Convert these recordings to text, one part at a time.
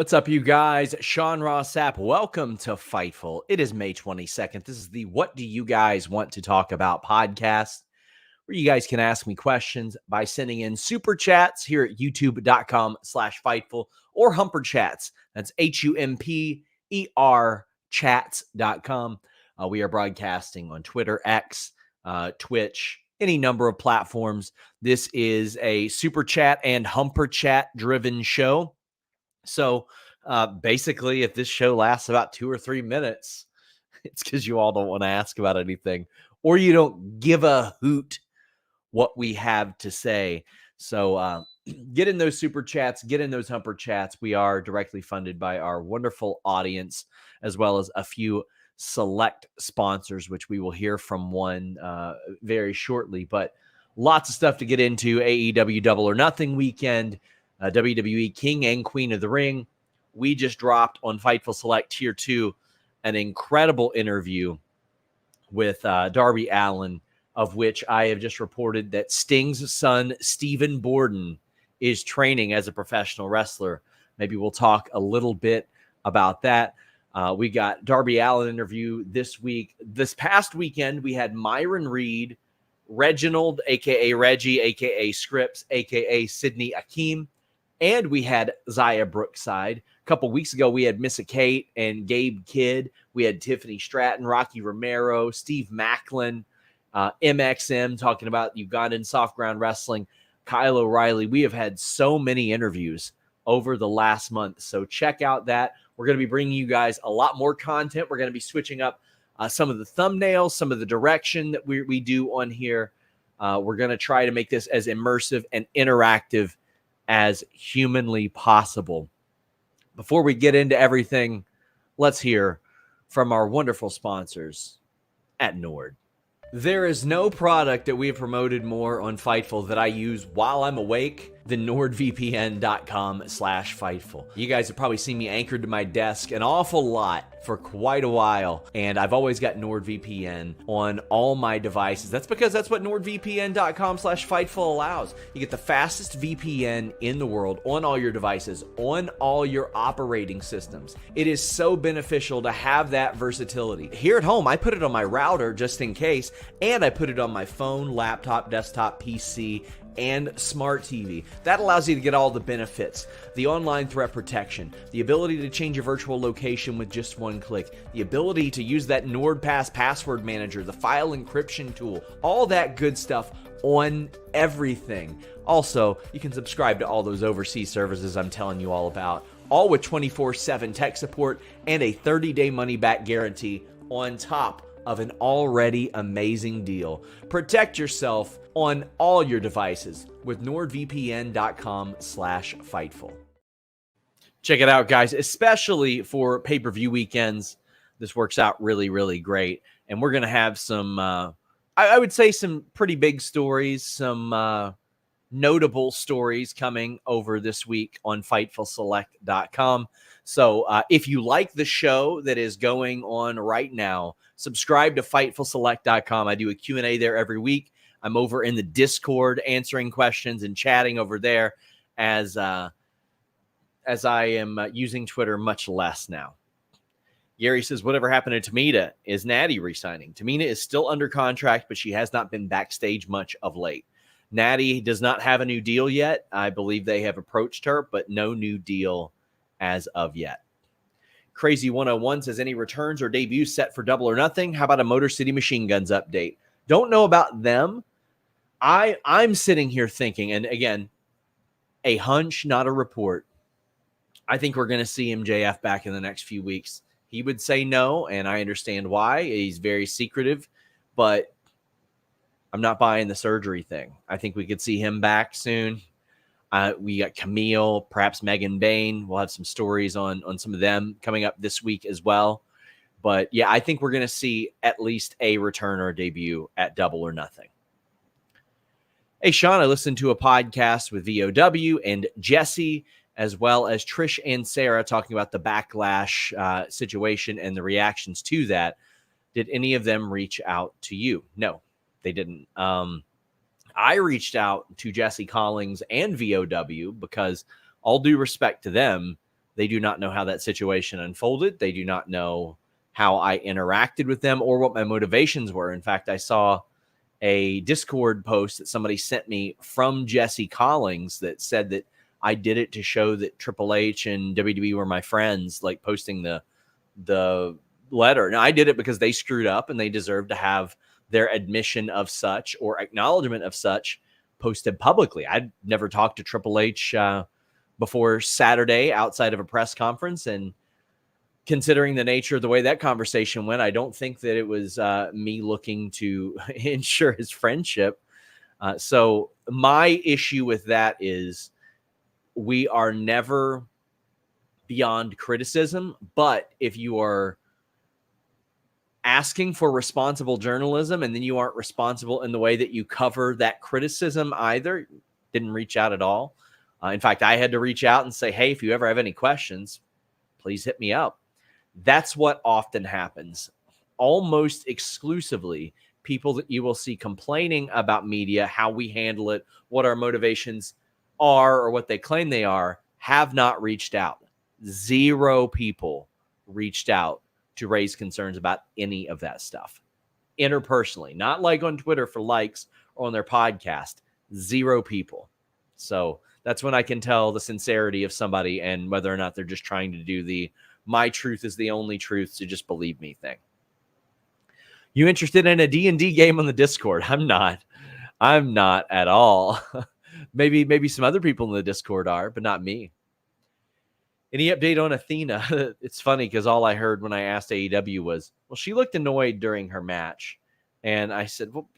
What's up, you guys? Sean Ross Sapp. Welcome to Fightful. It is May 22nd. This is the What Do You Guys Want to Talk About podcast, where you guys can ask me questions by sending in super chats here at youtube.com/Fightful or humperchats. That's HUMPER chats.com. We are broadcasting on Twitter, X, Twitch, any number of platforms. This is a super chat and humper chat driven show. So basically, if this show lasts about 2 or 3 minutes, it's because you all don't want to ask about anything or you don't give a hoot what we have to say. So get in those super chats, get in those humper chats. We are directly funded by our wonderful audience, as well as a few select sponsors, which we will hear from one very shortly. But lots of stuff to get into. AEW Double or Nothing weekend. WWE King and Queen of the Ring. We just dropped on Fightful Select Tier 2 an incredible interview with Darby Allin, of which I have just reported that Sting's son, Stephen Borden, is training as a professional wrestler. Maybe we'll talk a little bit about that. We got Darby Allin interview this week. This past weekend, we had Myron Reed, Reginald, a.k.a. Reggie, a.k.a. Scripps, a.k.a. Sidney Akeem, and we had Zaya Brookside. A couple weeks ago, we had Missa Kate and Gabe Kidd. We had Tiffany Stratton, Rocky Romero, Steve Macklin, MXM talking about Ugandan soft ground wrestling, Kyle O'Reilly. We have had so many interviews over the last month. So check out that. We're going to be bringing you guys a lot more content. We're going to be switching up some of the thumbnails, some of the direction that we do on here. We're going to try to make this as immersive and interactive as humanly possible. Before we get into everything, let's hear from our wonderful sponsors at Nord. There is no product that we have promoted more on Fightful that I use while I'm awake than NordVPN.com/Fightful. You guys have probably seen me anchored to my desk an awful lot for quite a while, and I've always got NordVPN on all my devices. That's because that's what NordVPN.com/Fightful allows. You get the fastest VPN in the world on all your devices, on all your operating systems. It is so beneficial to have that versatility. Here at home, I put it on my router just in case, and I put it on my phone, laptop, desktop, PC, and smart TV. That allows you to get all the benefits. The online threat protection, the ability to change your virtual location with just one click, the ability to use that NordPass password manager, the file encryption tool, all that good stuff on everything. Also, you can subscribe to all those overseas services I'm telling you all about, all with 24/7 tech support and a 30-day money-back guarantee on top of an already amazing deal. Protect yourself on all your devices with NordVPN.com/Fightful. Check it out, guys, especially for pay-per-view weekends. This works out really, really great. And we're going to have some, I would say some pretty big stories, some notable stories coming over this week on FightfulSelect.com. So if you like the show that is going on right now, subscribe to FightfulSelect.com. I do a Q&A there every week. I'm over in the Discord answering questions and chatting over there as I am using Twitter much less now. Gary says, whatever happened to Tamina? Is Natty re-signing? Tamina is still under contract, but she has not been backstage much of late. Natty does not have a new deal yet. I believe they have approached her, but no new deal as of yet. Crazy 101 says, any returns or debuts set for Double or Nothing? How about a Motor City Machine Guns update? Don't know about them. I'm sitting here thinking, and again, a hunch, not a report. I think we're going to see MJF back in the next few weeks. He would say no, and I understand why. He's very secretive, but I'm not buying the surgery thing. I think we could see him back soon. We got Camille, perhaps Megan Bain. We'll have some stories on some of them coming up this week as well. But yeah, I think we're going to see at least a return or a debut at Double or Nothing. Hey, Sean, I listened to a podcast with VOW and Jesse, as well as Trish and Sarah talking about the backlash situation and the reactions to that. Did any of them reach out to you? No, they didn't. I reached out to Jesse Collins and VOW because, all due respect to them, They do not know how that situation unfolded. They do not know how I interacted with them or what my motivations were. In fact, I saw a Discord post that somebody sent me from Jesse Collins that said that I did it to show that Triple H and WWE were my friends, like posting the letter. Now, I did it because they screwed up and they deserve to have their admission of such or acknowledgement of such posted publicly. I'd never talked to Triple H before Saturday outside of a press conference, and considering the nature of the way that conversation went, I don't think that it was me looking to ensure his friendship. So my issue with that is we are never beyond criticism, but if you are asking for responsible journalism and then you aren't responsible in the way that you cover that criticism either, didn't reach out at all. In fact, I had to reach out and say, hey, if you ever have any questions, please hit me up. That's what often happens. Almost exclusively, people that you will see complaining about media, how we handle it, what our motivations are or what they claim they are, have not reached out. 0 people reached out to raise concerns about any of that stuff. Interpersonally, not like on Twitter for likes or on their podcast. 0 people. So that's when I can tell the sincerity of somebody and whether or not they're just trying to do the my truth is the only truth, so just believe me thing. You interested in a D&D game on the Discord? I'm not at all. maybe some other people in the Discord are, but not me. Any update on Athena? It's funny because all I heard when I asked AEW was, well, she looked annoyed during her match. And I said, well,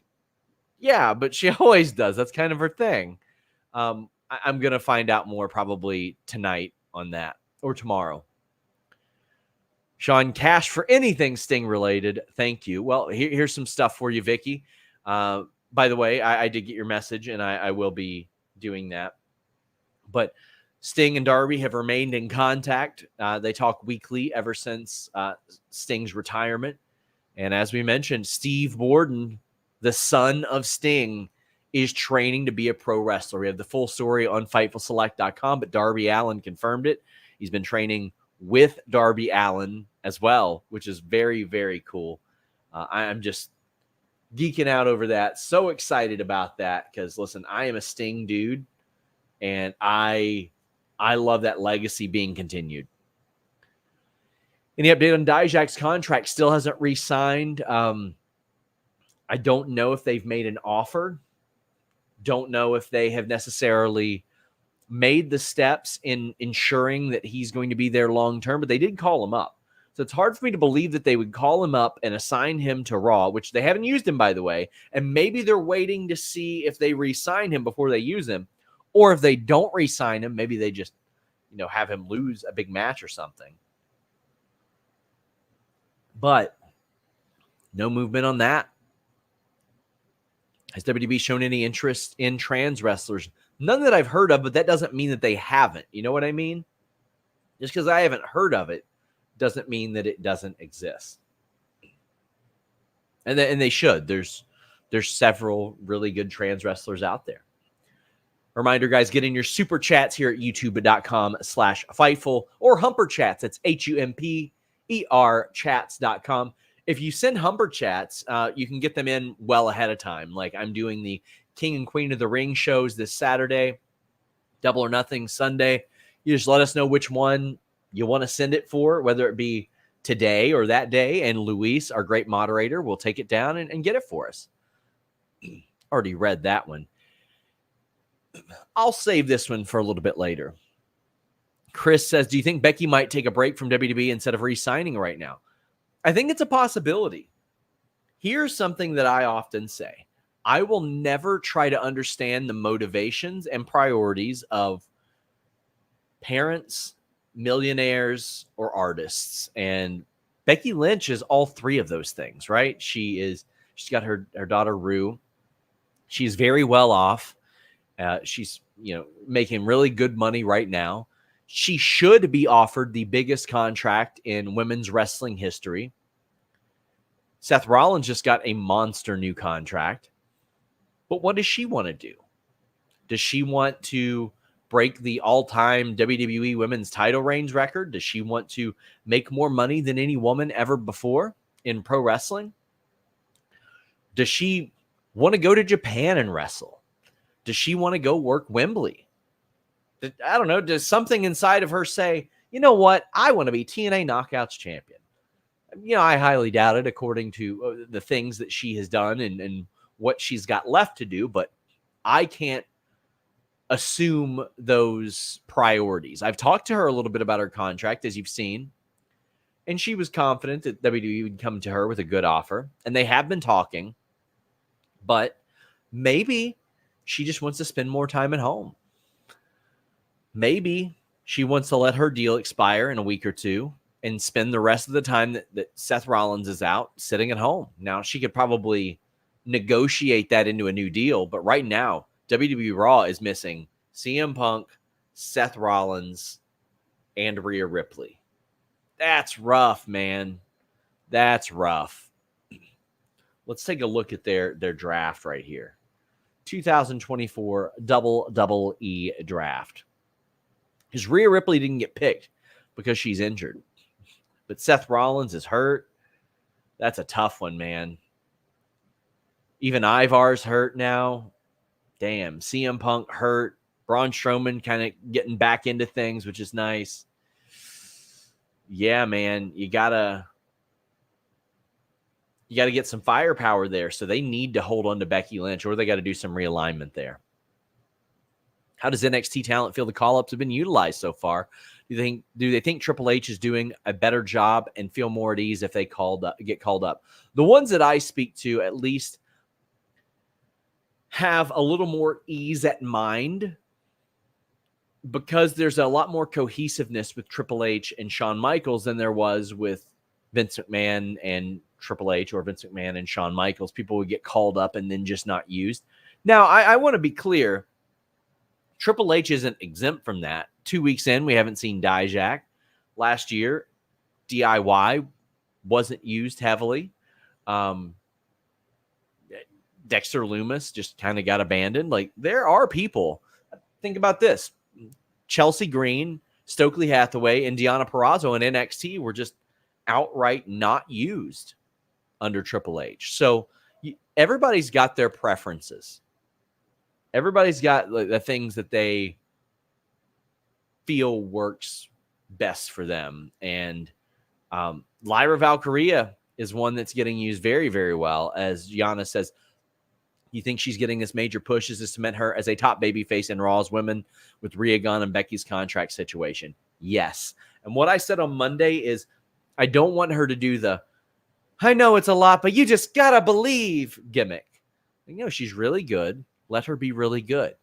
yeah, but she always does. That's kind of her thing. I'm going to find out more probably tonight on that or tomorrow. Sean Cash for anything Sting related. Thank you. Well, here's some stuff for you, Vicky. By the way, I did get your message and I will be doing that. But Sting and Darby have remained in contact. They talk weekly ever since Sting's retirement. And as we mentioned, Steve Borden, the son of Sting, is training to be a pro wrestler. We have the full story on FightfulSelect.com, but Darby Allin confirmed it. He's been training with Darby Allin as well, which is very, very cool. I'm just geeking out over that. So excited about that because, listen, I am a Sting dude, and I love that legacy being continued. Any update on Dijak's contract? Still hasn't re-signed. I don't know if they've made an offer. Don't know if they have necessarily made the steps in ensuring that he's going to be there long term, but they did call him up. So it's hard for me to believe that they would call him up and assign him to Raw, which they haven't used him, by the way. And maybe they're waiting to see if they re-sign him before they use him. Or if they don't re-sign him, maybe they just, have him lose a big match or something. But no movement on that. Has WWE shown any interest in trans wrestlers? None that I've heard of, but that doesn't mean that they haven't. You know what I mean? Just because I haven't heard of it doesn't mean that it doesn't exist. And they should. There's several really good trans wrestlers out there. Reminder, guys, get in your super chats here at youtube.com/Fightful or humperchats. That's HUMPER chats.com. If you send humperchats, you can get them in well ahead of time. Like I'm doing the King and Queen of the Ring shows this Saturday, Double or Nothing Sunday. You just let us know which one you want to send it for, whether it be today or that day. And Luis, our great moderator, will take it down and get it for us. Already read that one. I'll save this one for a little bit later. Chris says, do you think Becky might take a break from WWE instead of re-signing right now? I think it's a possibility. Here's something that I often say. I will never try to understand the motivations and priorities of parents, millionaires, or artists. And Becky Lynch is all 3 of those things, right? She's got her daughter, Rue. She's very well off. She's, making really good money right now. She should be offered the biggest contract in women's wrestling history. Seth Rollins just got a monster new contract. But what does she want to do? Does she want to break the all-time WWE women's title reigns record? Does she want to make more money than any woman ever before in pro wrestling? Does she want to go to Japan and wrestle? Does she want to go work Wembley? I don't know. Does something inside of her say, you know what? I want to be TNA Knockouts champion. I highly doubt it according to the things that she has done and what she's got left to do, but I can't assume those priorities. I've talked to her a little bit about her contract, as you've seen, and she was confident that WWE would come to her with a good offer, and they have been talking, but maybe she just wants to spend more time at home. Maybe she wants to let her deal expire in a week or two and spend the rest of the time that Seth Rollins is out sitting at home. Now, she could probably negotiate that into a new deal, but right now, WWE Raw is missing CM Punk, Seth Rollins, and Rhea Ripley. That's rough, man. That's rough. Let's take a look at their draft right here. 2024 Double E draft. Because Rhea Ripley didn't get picked because she's injured. But Seth Rollins is hurt. That's a tough one, man. Even Ivar's hurt now. Damn. CM Punk hurt. Braun Strowman kind of getting back into things, which is nice. Yeah, man. You gotta get some firepower there. So they need to hold on to Becky Lynch, or they got to do some realignment there. How does NXT talent feel the call-ups have been utilized so far? Do they think Triple H is doing a better job and feel more at ease if they get called up? The ones that I speak to at least have a little more ease at mind because there's a lot more cohesiveness with Triple H and Shawn Michaels than there was with Vince McMahon and Triple H, or Vince McMahon and Shawn Michaels. People would get called up and then just not used. Now, I want to be clear. Triple H isn't exempt from that. 2 weeks in, we haven't seen Dijak. Last year, DIY wasn't used heavily. Dexter Lumis just kind of got abandoned. Like, there are people. Think about this. Chelsea Green, Stokely Hathaway, and Deonna Purrazzo in NXT were just outright not used under Triple H. So everybody's got their preferences. Everybody's got the things that they feel works best for them. And Lyra Valkyria is one that's getting used very, very well. As Gianna says, you think she's getting this major push is to cement her as a top babyface in Raw's women with Rhea Gunn and Becky's contract situation? Yes. And what I said on Monday is I don't want her to do the, I know it's a lot, but you just got to believe gimmick. She's really good. Let her be really good.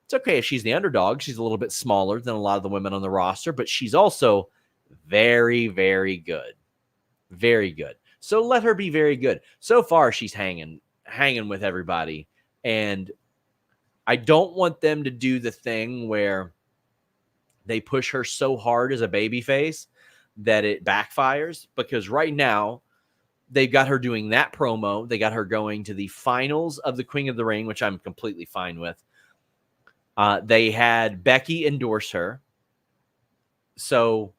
It's okay if she's the underdog. She's a little bit smaller than a lot of the women on the roster, but she's also very, very good. Very good. So let her be very good. So far, she's hanging with everybody. And I don't want them to do the thing where they push her so hard as a babyface that it backfires, because right now they've got her doing that promo. They got her going to the finals of the Queen of the Ring, which I'm completely fine with. They had Becky endorse her. So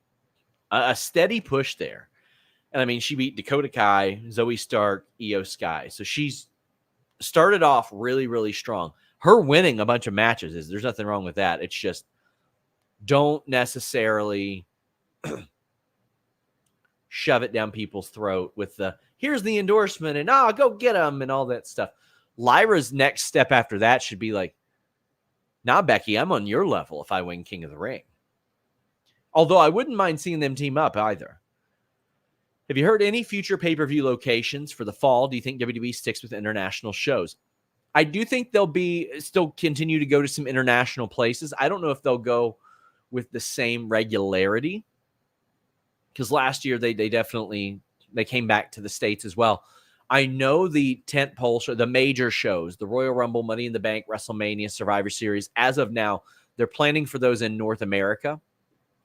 a steady push there. And I mean, she beat Dakota Kai, Zoe Stark, Io Sky. So she's started off really, really strong. Her winning a bunch of matches there's nothing wrong with that. It's just don't necessarily shove it down people's throat with the, here's the endorsement and go get them and all that stuff. Lyra's next step after that should be like, nah, Becky, I'm on your level if I win King of the Ring. Although I wouldn't mind seeing them team up either. Have you heard any future pay-per-view locations for the fall? Do you think WWE sticks with international shows? I do think they'll still continue to go to some international places. I don't know if they'll go with the same regularity, because last year they came back to the States as well. I know the tentpole show, the major shows, the Royal Rumble, Money in the Bank, WrestleMania, Survivor Series, as of now, they're planning for those in North America.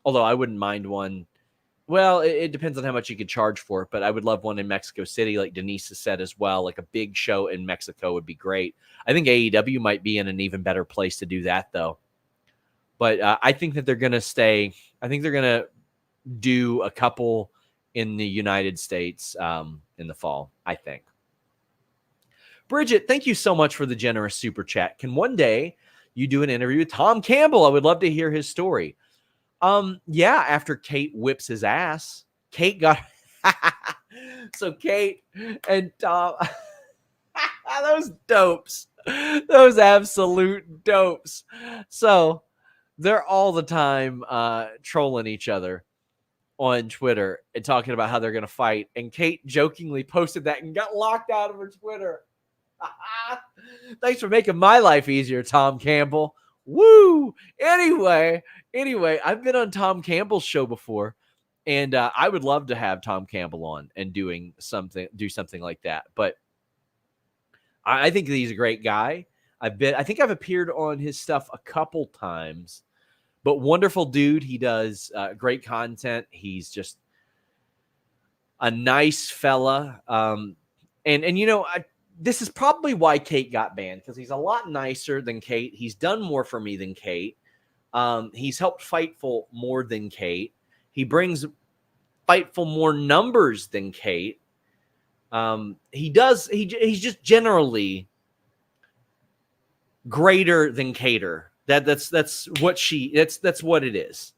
Although I wouldn't mind one. Well, it depends on how much you could charge for it, but I would love one in Mexico City, like Denise has said as well. Like a big show in Mexico would be great. I think AEW might be in an even better place to do that, though. But I think that they're going to stay. I think they're going to do a couple in the United States in the fall, I think. Bridget, thank you so much for the generous super chat. Can one day you do an interview with Tom Campbell? I would love to hear his story. Yeah, after Kate whips his ass. Kate got so Kate and Tom those dopes. Those absolute dopes. So they're all the time trolling each other on Twitter and talking about how they're going to fight. And Kate jokingly posted that and got locked out of her Twitter. Thanks for making my life easier, Tom Campbell. Woo! Anyway, I've been on Tom Campbell's show before, and I would love to have Tom Campbell on and do something like that. But I think he's a great guy. I think I've appeared on his stuff a couple times, but wonderful dude. He does great content. He's just a nice fella. And you know, this is probably why Kate got banned, because he's a lot nicer than Kate. He's done more for me than Kate. He's helped Fightful more than Kate. He brings Fightful more numbers than Kate. He's just generally greater than Cater. That's what it is.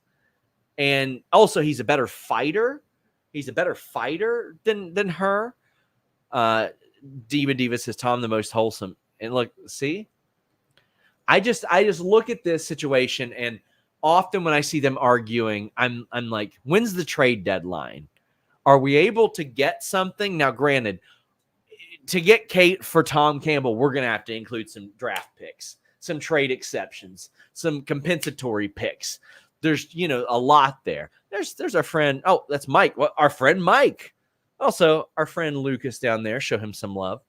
And also he's a better fighter. He's a better fighter than her. Diva says Tom the most wholesome. And look, see, I just look at this situation, and often when I see them arguing, I'm like, when's the trade deadline? Are we able to get something? Now, granted, to get Kate for Tom Campbell, we're going to have to include some draft picks, some trade exceptions, some compensatory picks. There's, a lot there. There's our friend. Oh, that's Mike. Well, our friend Mike. Also, our friend Lucas down there. Show him some love.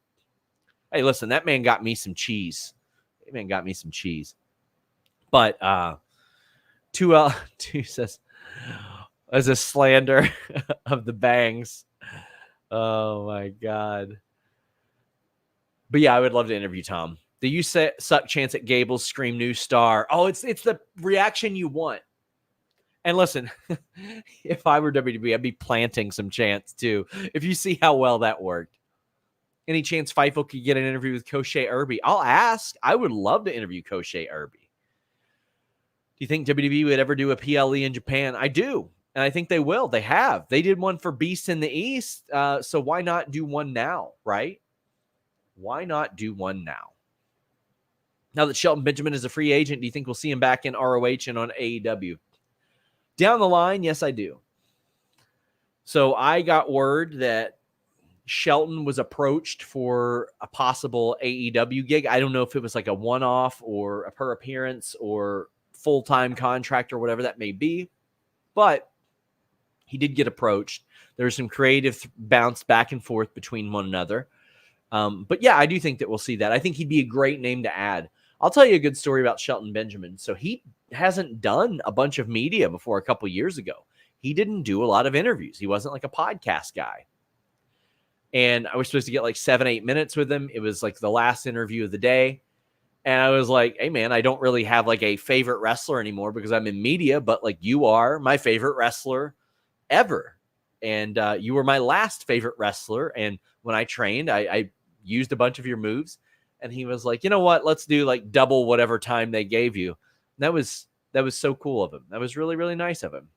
Hey, listen, that man got me some cheese. But 2 says, as a slander of the bangs. Oh, my God. But, yeah, I would love to interview Tom. The You Suck chance at Gable's Scream New Star. Oh, it's the reaction you want. And listen, if I were WWE, I'd be planting some chants too. If you see how well that worked. Any chance Fightful could get an interview with Koshe Irby? I'll ask. I would love to interview Koshe Irby. Do you think WWE would ever do a PLE in Japan? I do. And I think they will. They have. They did one for Beast in the East. So why not do one now, right? Why not do one now? Now that Shelton Benjamin is a free agent, do you think we'll see him back in ROH and on AEW? Down the line, yes, I do. So I got word that Shelton was approached for a possible AEW gig. I don't know if it was like a one-off or a per appearance or full-time contract or whatever that may be, but he did get approached. There's some creative bounce back and forth between one another. But yeah, I do think that we'll see that. I think he'd be a great name to add. I'll tell you a good story about Shelton Benjamin. So he hasn't done a bunch of media before a couple years ago. He didn't do a lot of interviews. He wasn't like a podcast guy. And I was supposed to get like 7-8 minutes with him. It was like the last interview of the day. And I was like, hey, man, I don't really have like a favorite wrestler anymore because I'm in media, but like you are my favorite wrestler ever. And you were my last favorite wrestler. And when I trained, I used a bunch of your moves. And he was like, you know what? Let's do like double whatever time they gave you. And that was so cool of him. That was really, really nice of him.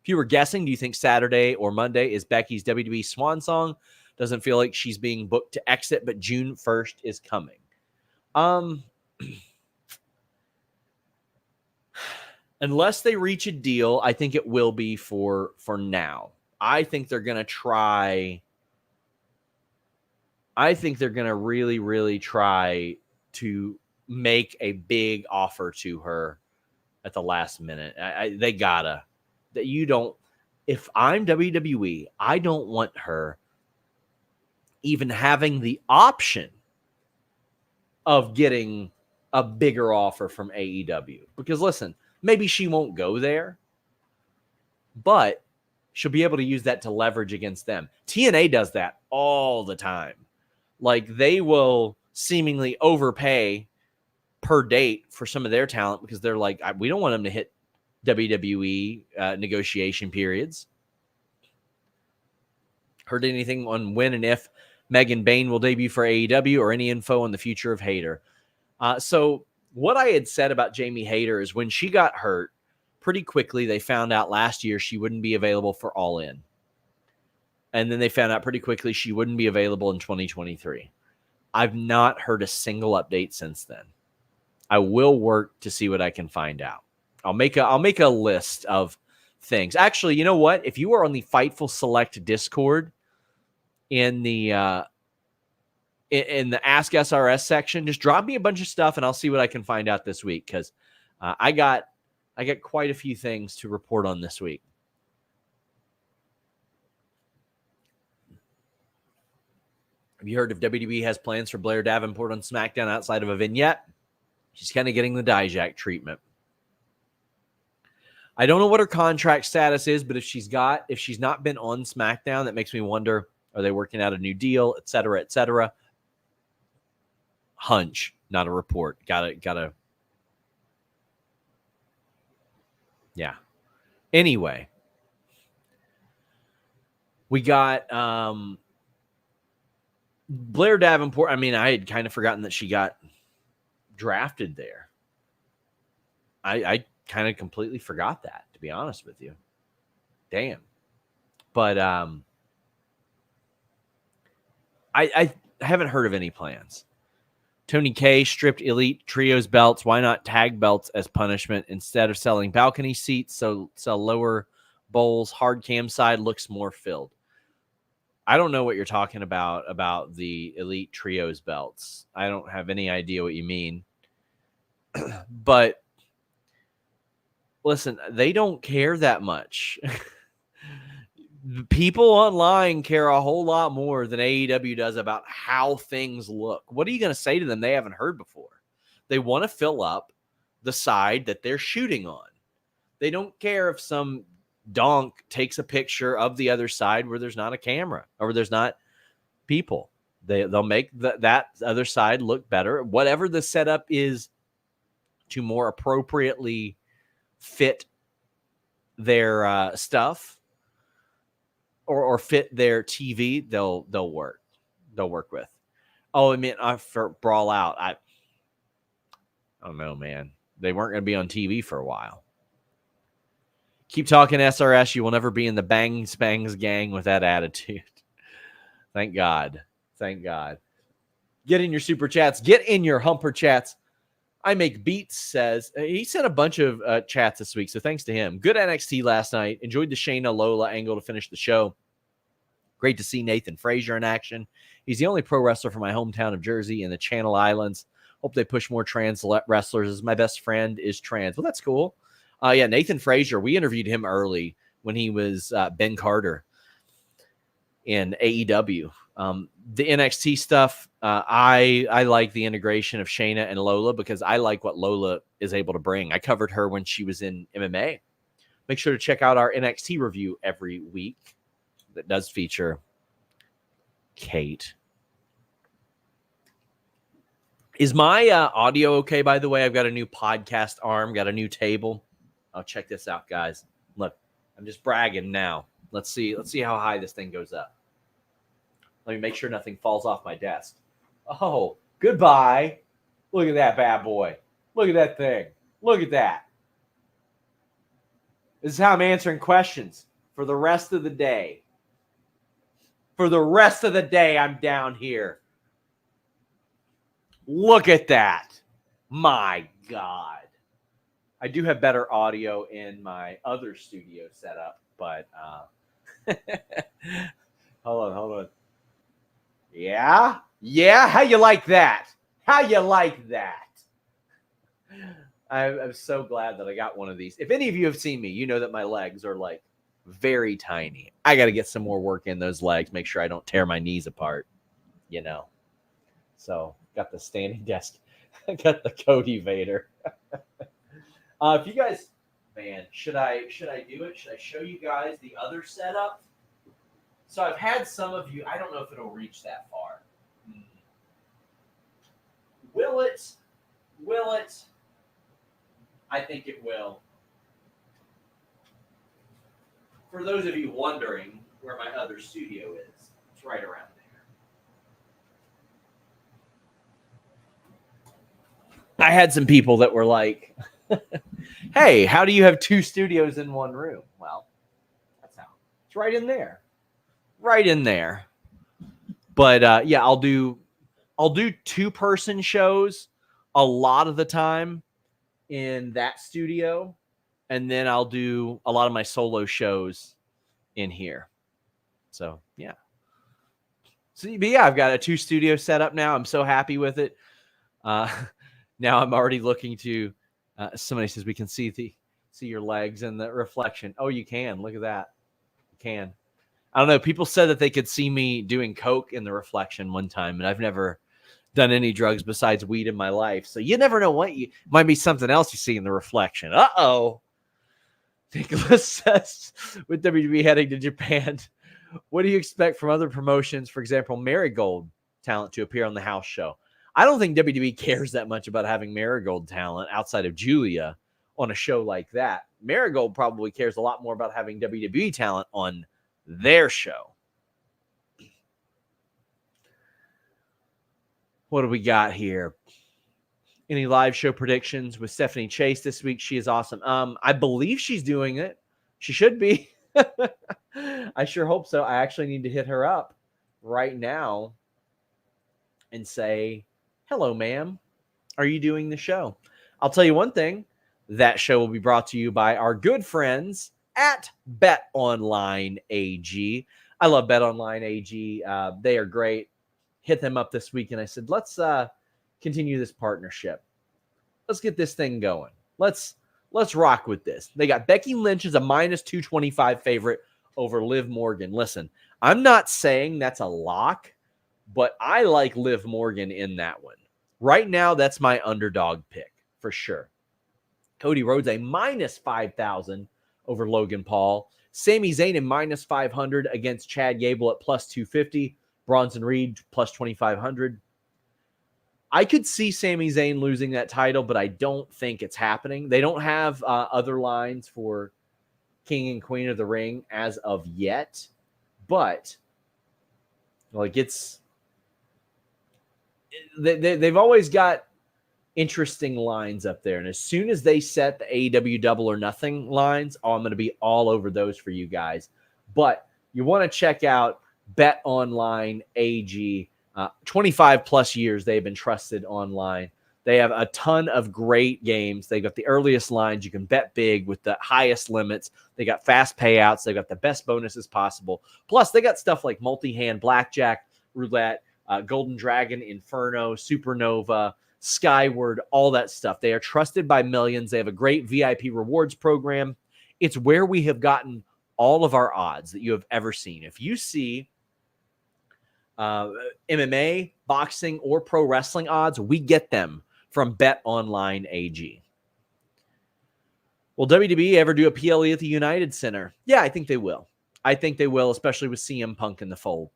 If you were guessing, do you think Saturday or Monday is Becky's WWE Swan Song? Doesn't feel like she's being booked to exit, but June 1st is coming. Unless they reach a deal, I think it will be for now. I think they're going to try. I think they're going to really, really try to make a big offer to her at the last minute. They gotta. That you don't. If I'm WWE, I don't want her even having the option of getting a bigger offer from AEW. Because listen, maybe she won't go there, but she'll be able to use that to leverage against them. TNA does that all the time. Like they will seemingly overpay per date for some of their talent because they're like, we don't want them to hit WWE negotiation periods. Heard anything on when and if Megan Bain will debut for AEW or any info on the future of Hayter? So what I had said about Jamie Hayter is when she got hurt, pretty quickly they found out last year she wouldn't be available for All In. And then they found out pretty quickly she wouldn't be available in 2023. I've not heard a single update since then. I will work to see what I can find out. I'll make a list of things. Actually, you know what? If you are on the Fightful Select Discord in the Ask SRS section, just drop me a bunch of stuff and I'll see what I can find out this week because I got quite a few things to report on this week. Have you heard if WWE has plans for Blair Davenport on SmackDown outside of a vignette? She's kind of getting the Dijak treatment. I don't know what her contract status is, but if she's not been on SmackDown, that makes me wonder, are they working out a new deal, et cetera, et cetera? Hunch, not a report. Gotta. Yeah. Anyway, we got Blair Davenport. I mean, I had kind of forgotten that she got drafted there. I kind of completely forgot that, to be honest with you. Damn. But I haven't heard of any plans. Tony K stripped Elite Trios belts. Why not tag belts as punishment instead of selling balcony seats? So sell lower bowls. Hard cam side looks more filled. I don't know what you're talking about the Elite Trios belts. I don't have any idea what you mean. But listen, they don't care that much. People online care a whole lot more than AEW does about how things look. What are you going to say to them they haven't heard before? They want to fill up the side that they're shooting on. They don't care if some donk takes a picture of the other side where there's not a camera or where there's not people. They'll make that other side look better. Whatever the setup is to more appropriately fit their stuff or fit their TV, they'll work. They'll work with. Oh, I mean, for Brawl Out, I don't know, man. They weren't going to be on TV for a while. Keep talking SRS. You will never be in the Bangs Bangs gang with that attitude. Thank God. Thank God. Get in your super chats. Get in your humper chats. I Make Beats says he sent a bunch of chats this week, so thanks to him. Good NXT last night. Enjoyed the Shayna Lola angle to finish the show. Great to see Nathan Frazier in action. He's the only pro wrestler from my hometown of Jersey and the Channel Islands. Hope they push more trans wrestlers as my best friend is trans. Well, that's cool. Yeah, Nathan Frazier. We interviewed him early when he was Ben Carter in AEW. The NXT stuff, I like the integration of Shayna and Lola because I like what Lola is able to bring. I covered her when she was in MMA. Make sure to check out our NXT review every week that does feature Kate. Is my audio okay, by the way? I've got a new podcast arm, got a new table. Oh, check this out, guys. Look, I'm just bragging now. Let's see how high this thing goes up. Let me make sure nothing falls off my desk. Oh, goodbye. Look at that bad boy. Look at that thing. Look at that. This is how I'm answering questions for the rest of the day. For the rest of the day, I'm down here. Look at that. My God. I do have better audio in my other studio setup, but hold on. Yeah? How you like that? How you like that? I'm so glad that I got one of these. If any of you have seen me, you know that my legs are like very tiny. I got to get some more work in those legs, make sure I don't tear my knees apart, you know. So, got the standing desk. I got the Cody Vader. If you guys, man, should I do it? Should I show you guys the other setup? So I've had some of you, I don't know if it'll reach that far. Will it Will it? I think it will. For those of you wondering where my other studio is, it's right around there. I had some people that were like, hey, how do you have two studios in one room? Well, that's how. It's right in there. Right in there. But yeah, I'll do 2-person shows a lot of the time in that studio, and then I'll do a lot of my solo shows in here. So yeah. But yeah, I've got a 2-studio setup now. I'm so happy with it. Now I'm already looking to. Somebody says we can see your legs in the reflection. Oh, you can. Look at that. You can. I don't know. People said that they could see me doing coke in the reflection one time, and I've never done any drugs besides weed in my life. So you never know what might be something else you see in the reflection. Uh-oh. Nicholas says, with WWE heading to Japan, what do you expect from other promotions? For example, Marigold talent to appear on the house show. I don't think WWE cares that much about having Marigold talent outside of Julia on a show like that. Marigold probably cares a lot more about having WWE talent on their show. What do we got here? Any live show predictions with Stephanie Chase this week? She is awesome. I believe she's doing it. She should be. I sure hope so. I actually need to hit her up right now and say, hello, ma'am. Are you doing the show? I'll tell you one thing. That show will be brought to you by our good friends at BetOnline AG. I love BetOnline AG. They are great. Hit them up this week, and I said, let's continue this partnership. Let's get this thing going. Let's rock with this. They got Becky Lynch as a -225 favorite over Liv Morgan. Listen, I'm not saying that's a lock, but I like Liv Morgan in that one. Right now, that's my underdog pick for sure. Cody Rhodes a -5,000 over Logan Paul. Sami Zayn a -500 against Chad Gable at +250. Bronson Reed +2,500. I could see Sami Zayn losing that title, but I don't think it's happening. They don't have other lines for King and Queen of the Ring as of yet, but like they've always got interesting lines up there. And as soon as they set the AEW Double or Nothing lines, I'm going to be all over those for you guys. But you want to check out BetOnline AG. 25 plus years they've been trusted online. They have a ton of great games. They got the earliest lines. You can bet big with the highest limits. They got fast payouts. They got the best bonuses possible. Plus, they got stuff like multi-hand blackjack, roulette, Golden Dragon, Inferno, Supernova, Skyward, all that stuff. They are trusted by millions. They have a great VIP rewards program. It's where we have gotten all of our odds that you have ever seen. If you see MMA, boxing, or pro wrestling odds, we get them from BetOnline AG. Will WWE ever do a PLE at the United Center? Yeah, I think they will. I think they will, especially with CM Punk in the fold.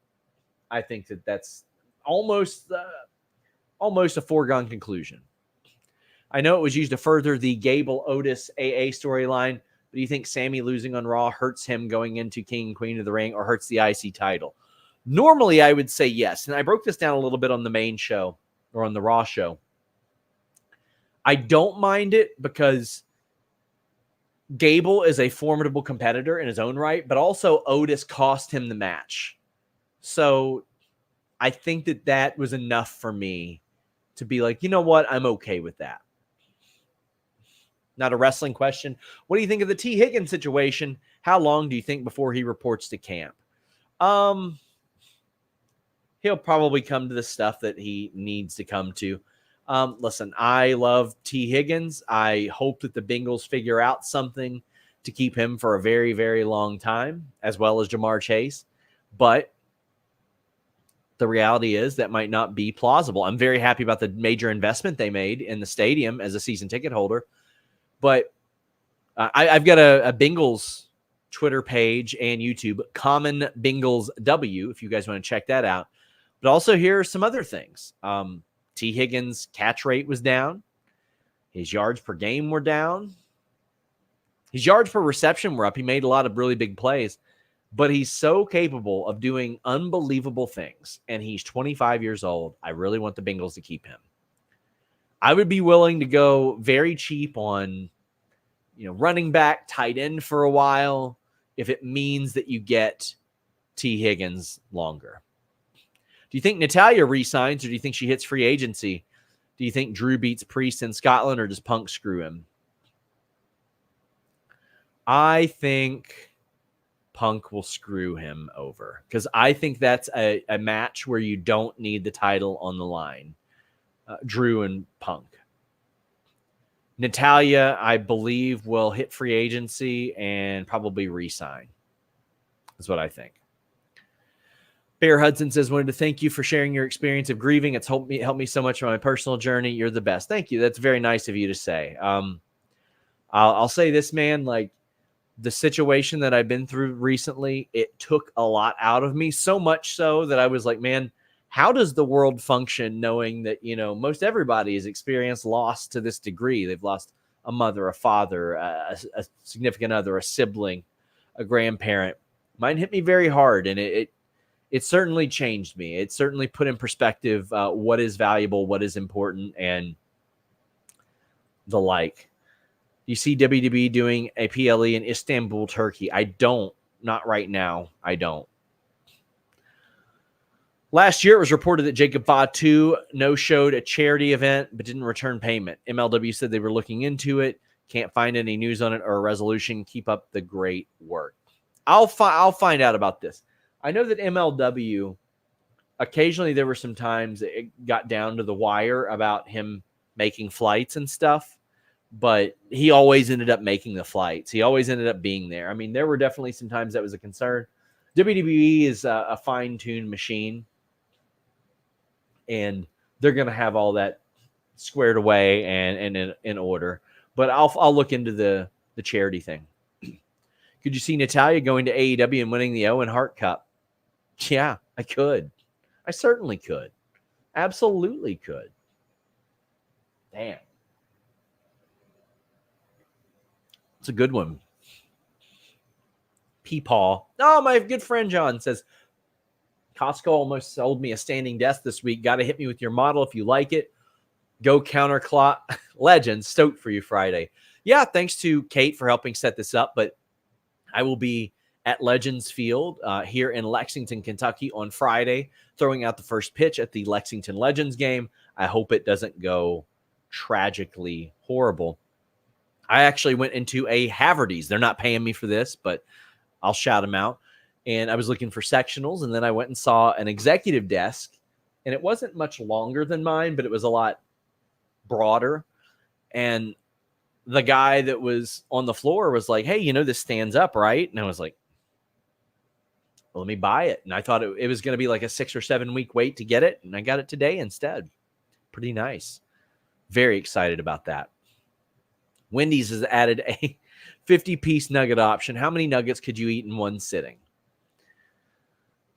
I think that's almost a foregone conclusion. I know it was used to further the Gable Otis AA storyline, but do you think Sammy losing on Raw hurts him going into King and Queen of the Ring or hurts the IC title? Normally, I would say yes. And I broke this down a little bit on the main show or on the Raw show. I don't mind it because Gable is a formidable competitor in his own right, but also Otis cost him the match. So I think that was enough for me to be like, you know what? I'm okay with that. Not a wrestling question. What do you think of the T. Higgins situation? How long do you think before he reports to camp? He'll probably come to the stuff that he needs to come to. Listen, I love T. Higgins. I hope that the Bengals figure out something to keep him for a very, very long time, as well as Jamar Chase. But the reality is that might not be plausible. I'm very happy about the major investment they made in the stadium as a season ticket holder. But I've got a Bengals Twitter page and YouTube, Common Bengals W, if you guys want to check that out. But also here are some other things. T. Higgins' catch rate was down. His yards per game were down. His yards per reception were up. He made a lot of really big plays, but he's so capable of doing unbelievable things. And he's 25 years old. I really want the Bengals to keep him. I would be willing to go very cheap on, running back, tight end for a while, if it means that you get T. Higgins longer. Do you think Natalya resigns, or do you think she hits free agency? Do you think Drew beats Priest in Scotland, or does Punk screw him? I think Punk will screw him over, because I think that's a match where you don't need the title on the line. Drew and Punk. Natalya, I believe, will hit free agency and probably re-sign. That's what I think. Bear Hudson says, wanted to thank you for sharing your experience of grieving. It's helped me so much on my personal journey. You're the best. Thank you. That's very nice of you to say. I'll say this, man, like the situation that I've been through recently, it took a lot out of me, so much so that I was like, man, how does the world function knowing that, most everybody has experienced loss to this degree? They've lost a mother, a father, a significant other, a sibling, a grandparent. Mine hit me very hard, and it certainly changed me. It certainly put in perspective what is valuable, what is important, and the like. You see WWE doing a PLE in Istanbul, Turkey. I don't. Not right now. I don't. Last year, it was reported that Jacob Fatu no-showed a charity event but didn't return payment. MLW said they were looking into it. Can't find any news on it or a resolution. Keep up the great work. I'll find out about this. I know that MLW, occasionally there were some times it got down to the wire about him making flights and stuff, but he always ended up making the flights. He always ended up being there. I mean, there were definitely some times that was a concern. WWE is a fine-tuned machine, and they're going to have all that squared away and in order. But I'll look into the charity thing. Could you see Natalya going to AEW and winning the Owen Hart Cup? Yeah, I could. I certainly could. Absolutely could. Damn. It's a good one. Peepaw. Oh, my good friend John says, Costco almost sold me a standing desk this week. Got to hit me with your model if you like it. Go Counterclock. Legends. Stoked for you Friday. Yeah, thanks to Kate for helping set this up. But I will be at Legends Field here in Lexington, Kentucky on Friday, throwing out the first pitch at the Lexington Legends game. I hope it doesn't go tragically horrible. I actually went into a Haverty's. They're not paying me for this, but I'll shout them out. And I was looking for sectionals, and then I went and saw an executive desk, and it wasn't much longer than mine, but it was a lot broader. And the guy that was on the floor was like, hey, this stands up, right? And I was like, well, let me buy it. And I thought it was going to be like a 6 or 7 week wait to get it, and I got it today instead. Pretty nice. Very excited about that. Wendy's has added a 50-piece nugget option. How many nuggets could you eat in one sitting?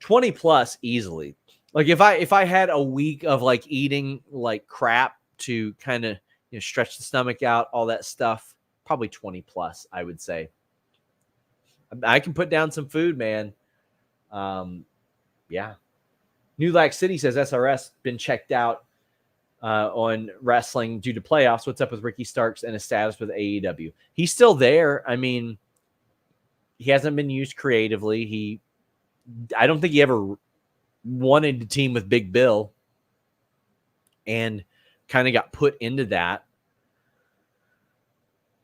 20 plus easily. Like if I had a week of like eating like crap to kind of stretch the stomach out, all that stuff, probably 20 plus, I would say. I can put down some food, man. Yeah. New Lac City says SRS been checked out on wrestling due to playoffs. What's up with Ricky Starks and his status with AEW? He's still there. I mean, he hasn't been used creatively. I don't think he ever wanted to team with Big Bill and kind of got put into that.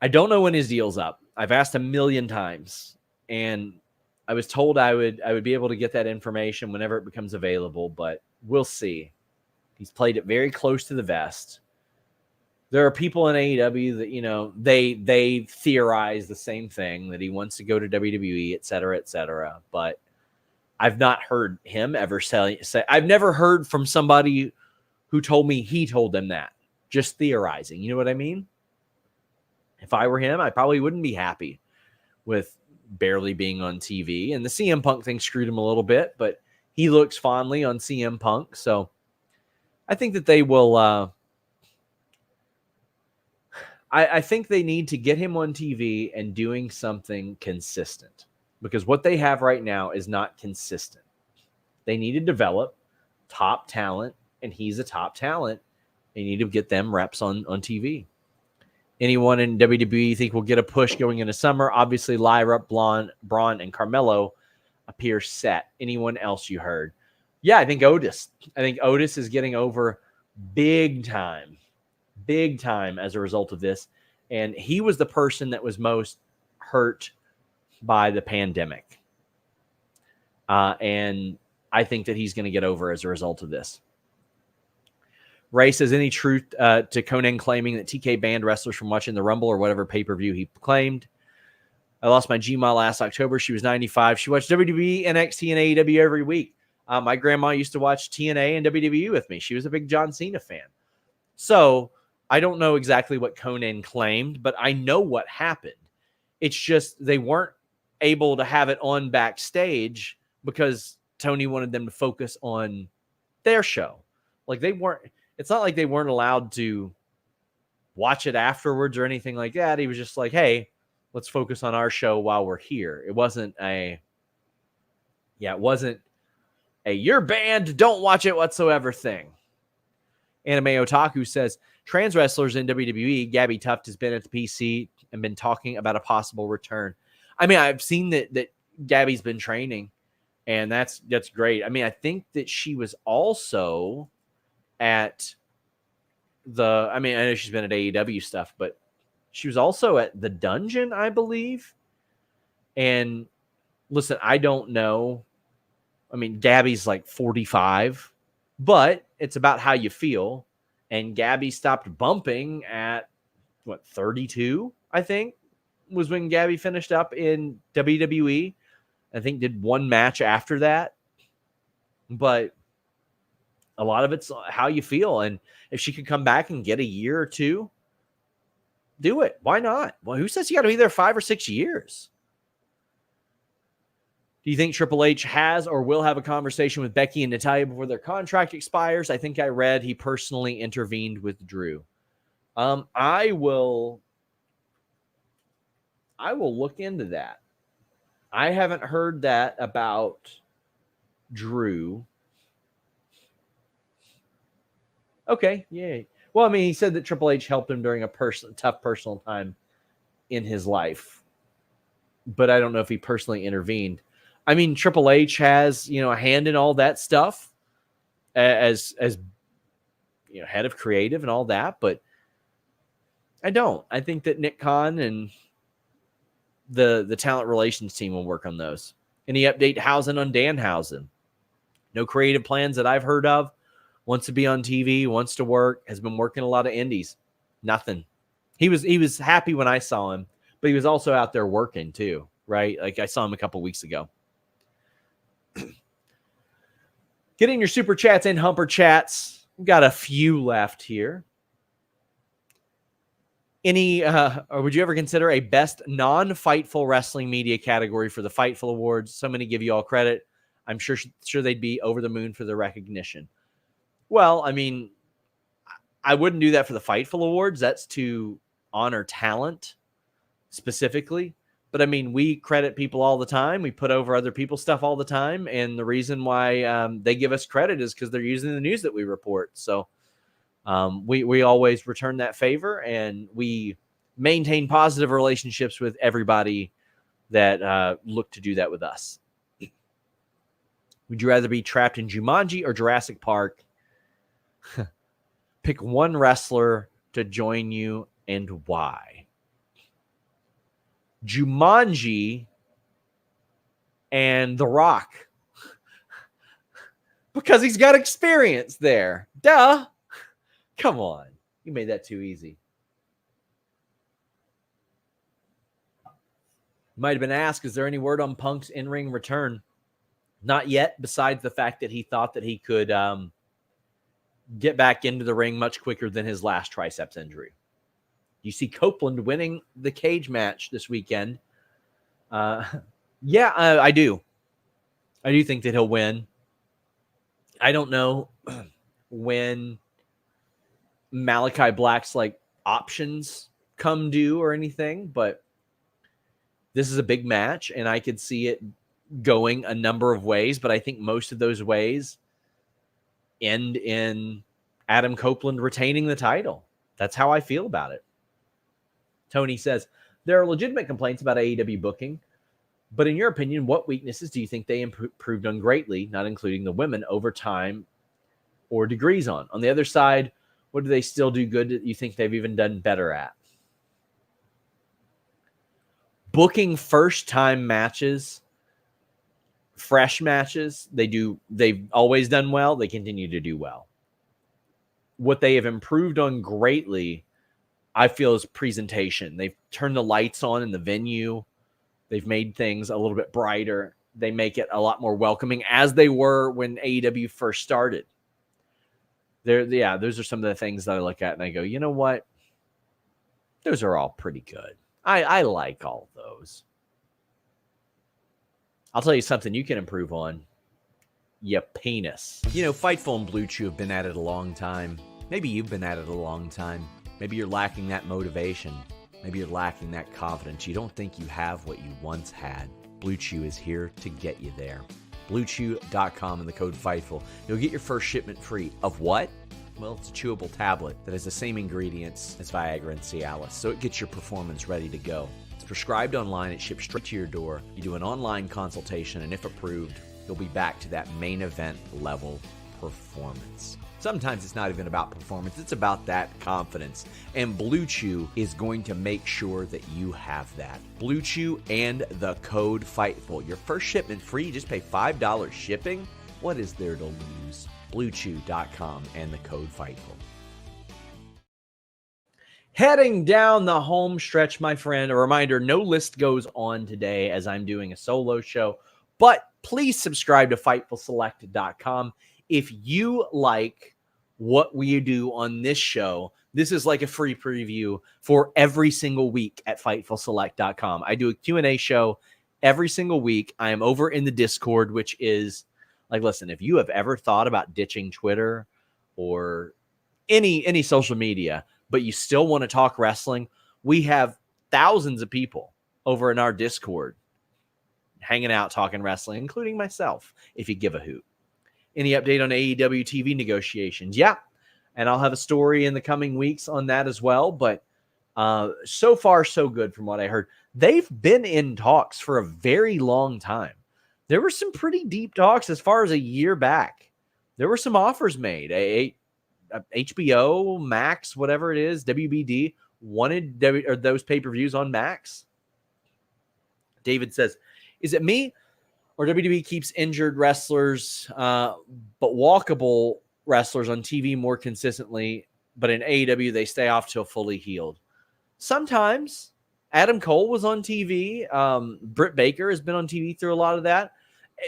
I don't know when his deal's up. I've asked a million times, and I was told I would be able to get that information whenever it becomes available, but we'll see. He's played it very close to the vest. There are people in AEW that, they theorize the same thing, that he wants to go to WWE, et cetera, but I've not heard him ever say, I've never heard from somebody who told me he told them that. Just theorizing. You know what I mean? If I were him, I probably wouldn't be happy with barely being on TV. And the CM Punk thing screwed him a little bit, but he looks fondly on CM Punk. So I think that they will I think they need to get him on TV and doing something consistent, because what they have right now is not consistent. They need to develop top talent, and he's a top talent. They need to get them reps on TV. Anyone in WWE think will get a push going into summer? Obviously, Lyra, Braun, and Carmelo appear set. Anyone else you heard? Yeah, I think Otis. I think Otis is getting over big time as a result of this. And he was the person that was most hurt by the pandemic. And I think that he's going to get over as a result of this. Ray says, any truth to Conan claiming that TK banned wrestlers from watching the Rumble or whatever pay-per-view he claimed? I lost my Gma last October. She was 95. She watched WWE, NXT, and AEW every week. My grandma used to watch TNA and WWE with me. She was a big John Cena fan. So I don't know exactly what Conan claimed, but I know what happened. It's just they weren't able to have it on backstage because Tony wanted them to focus on their show. Like they weren't, it's not like they weren't allowed to watch it afterwards or anything like that. He was just like, hey, let's focus on our show while we're here. It wasn't a you're banned, don't watch it whatsoever thing. Anime Otaku says, trans wrestlers in WWE, Gabby Tuft has been at the PC and been talking about a possible return. I mean, I've seen that Gabby's been training, and that's great. I mean, I think that she was also at I know she's been at AEW stuff, but she was also at the Dungeon, I believe. And listen, I don't know. I mean, Gabby's like 45, but it's about how you feel. And Gabby stopped bumping at 32, I think, was when Gabby finished up in WWE. I think did one match after that. But a lot of it's how you feel. And if she could come back and get a year or two, do it. Why not? Well, who says you got to be there 5 or 6 years? Do you think Triple H has or will have a conversation with Becky and Natalya before their contract expires? I think I read he personally intervened with Drew. I will look into that. I haven't heard that about Drew. Okay, yay. Well, I mean, he said that Triple H helped him during a tough personal time in his life, but I don't know if he personally intervened. I mean, Triple H has, a hand in all that stuff as head of creative and all that, but I don't. I think that Nick Khan and the talent relations team will work on those. Any update Housen on Danhausen? No creative plans that I've heard of. Wants to be on TV, wants to work, has been working a lot of indies. Nothing. He was happy when I saw him, but he was also out there working too, right? Like I saw him a couple weeks ago. Getting your super chats and humper chats. We've got a few left here. Or would you ever consider a best non-Fightful wrestling media category for the Fightful Awards? So many give you all credit. I'm sure they'd be over the moon for the recognition. Well, I mean, I wouldn't do that for the Fightful Awards. That's to honor talent specifically. But I mean, we credit people all the time. We put over other people's stuff all the time. And the reason why they give us credit is because they're using the news that we report. So we always return that favor, and we maintain positive relationships with everybody that look to do that with us. Would you rather be trapped in Jumanji or Jurassic Park? Pick one wrestler to join you and why. Jumanji and The Rock. Because he's got experience there. Duh. Come on. You made that too easy. Might have been asked, is there any word on Punk's in-ring return? Not yet, besides the fact that he thought that he could get back into the ring much quicker than his last triceps injury. You see Copeland winning the cage match this weekend. I do. I do think that he'll win. I don't know when Malachi Black's options come due or anything, but this is a big match, and I could see it going a number of ways, but I think most of those ways end in Adam Copeland retaining the title. That's how I feel about it. Tony says, there are legitimate complaints about AEW booking, but in your opinion, what weaknesses do you think they improved on greatly, not including the women, over time or degrees on? On the other side, what do they still do good that you think they've even done better at? Booking first-time matches, fresh matches, they've always done well. They continue to do well. What they have improved on greatly, I feel, is presentation. They've turned the lights on in the venue. They've made things a little bit brighter. They make it a lot more welcoming, as they were when AEW first started. Those are some of the things that I look at and I go, you know what? Those are all pretty good. I like all of those. I'll tell you something you can improve on. Your penis. You know, Fightful and BlueChew have been at it a long time. Maybe you've been at it a long time. Maybe you're lacking that motivation. Maybe you're lacking that confidence. You don't think you have what you once had. BlueChew is here to get you there. BlueChew.com and the code Fightful. You'll get your first shipment free. Of what? Well, it's a chewable tablet that has the same ingredients as Viagra and Cialis, so it gets your performance ready to go. It's prescribed online. It ships straight to your door. You do an online consultation, and if approved, you'll be back to that main event level performance. Sometimes it's not even about performance. It's about that confidence. And BlueChew is going to make sure that you have that. BlueChew and the code Fightful. Your first shipment free. Just pay $5 shipping. What is there to lose? BlueChew.com and the code Fightful. Heading down the home stretch, my friend. A reminder, no list goes on today as I'm doing a solo show. But please subscribe to FightfulSelect.com. If you like what we do on this show, this is like a free preview for every single week at FightfulSelect.com. I do a Q&A show every single week. I am over in the Discord, which is like, listen, if you have ever thought about ditching Twitter or any social media, but you still want to talk wrestling, we have thousands of people over in our Discord hanging out, talking wrestling, including myself, if you give a hoot. Any update on AEW TV negotiations? Yeah. And I'll have a story in the coming weeks on that as well. But so far, so good from what I heard. They've been in talks for a very long time. There were some pretty deep talks as far as a year back. There were some offers made. HBO, Max, whatever it is, WBD, wanted those pay-per-views on Max. David says, is it me or WWE keeps injured wrestlers, but walkable wrestlers on TV more consistently, but in AEW they stay off till fully healed? Sometimes. Adam Cole was on TV. Britt Baker has been on TV through a lot of that.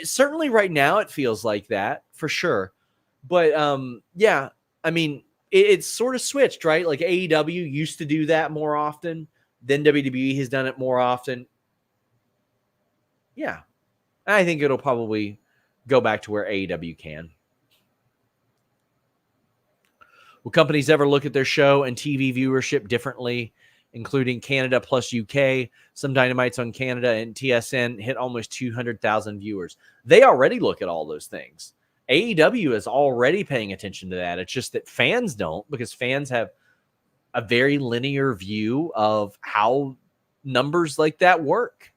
Certainly right now it feels like that, for sure. But, yeah, I mean, it's sort of switched, right? Like AEW used to do that more often. Then WWE has done it more often. Yeah. I think it'll probably go back to where AEW can. Will companies ever look at their show and TV viewership differently, including Canada plus UK? Some Dynamites on Canada and TSN hit almost 200,000 viewers. They already look at all those things. AEW is already paying attention to that. It's just that fans don't, because fans have a very linear view of how numbers like that work.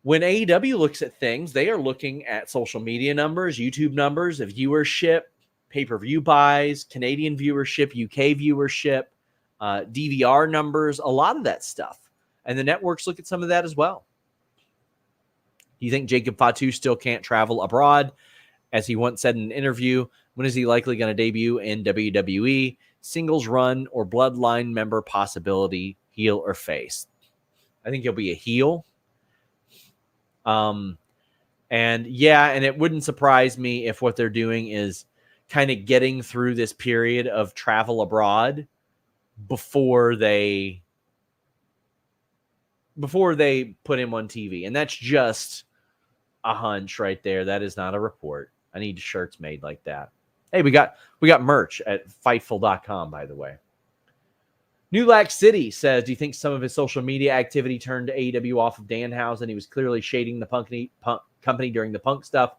When AEW looks at things, they are looking at social media numbers, YouTube numbers, of viewership, pay-per-view buys, Canadian viewership, UK viewership, DVR numbers, a lot of that stuff. And the networks look at some of that as well. Do you think Jacob Fatu still can't travel abroad? As he once said in an interview, when is he likely going to debut in WWE? Singles run or bloodline member possibility, heel or face? I think he'll be a heel. And it wouldn't surprise me if what they're doing is kind of getting through this period of travel abroad before they put him on TV. And that's just a hunch right there. That is not a report. I need shirts made like that. Hey, we got merch at Fightful.com, by the way. New Lack City says, do you think some of his social media activity turned AEW off of Danhausen? He was clearly shading the company during the Punk stuff,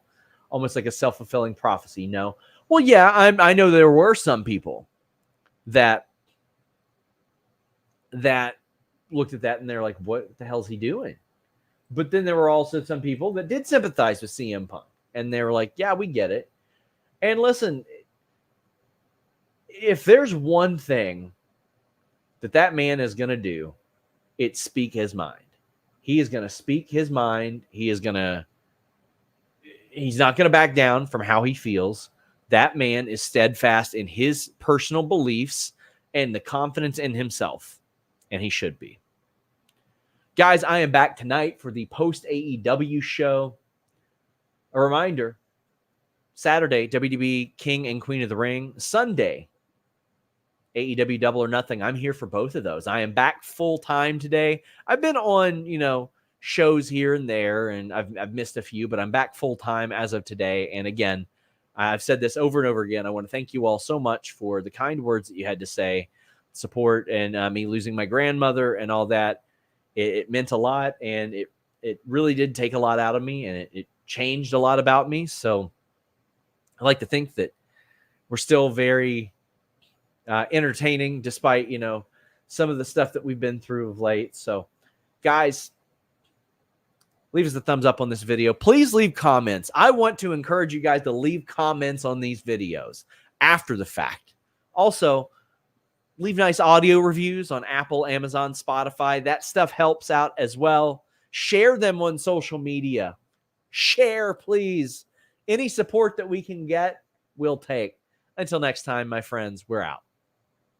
almost like a self-fulfilling prophecy. No. Well, yeah, I know there were some people that looked at that and they're like, what the hell is he doing? But then there were also some people that did sympathize with CM Punk. And they were like, yeah, we get it. And listen, if there's one thing that man is going to do, it's speak his mind. He is going to speak his mind. He's not going to back down from how he feels. That man is steadfast in his personal beliefs and the confidence in himself. And he should be. Guys, I am back tonight for the post AEW show. A reminder, Saturday, WWE King and Queen of the Ring. Sunday, AEW Double or Nothing. I'm here for both of those. I am back full time today. I've been on, shows here and there, and I've missed a few, but I'm back full time as of today. And again, I've said this over and over again. I want to thank you all so much for the kind words that you had to say, support, and me losing my grandmother and all that. It meant a lot, and it really did take a lot out of me, and it changed a lot about me. So I like to think that we're still very entertaining despite, some of the stuff that we've been through of late. So guys, leave us a thumbs up on this video. Please leave comments. I want to encourage you guys to leave comments on these videos after the fact. Also, leave nice audio reviews on Apple, Amazon, Spotify. That stuff helps out as well. Share them on social media. Share, please. Any support that we can get, we'll take. Until next time, my friends, we're out.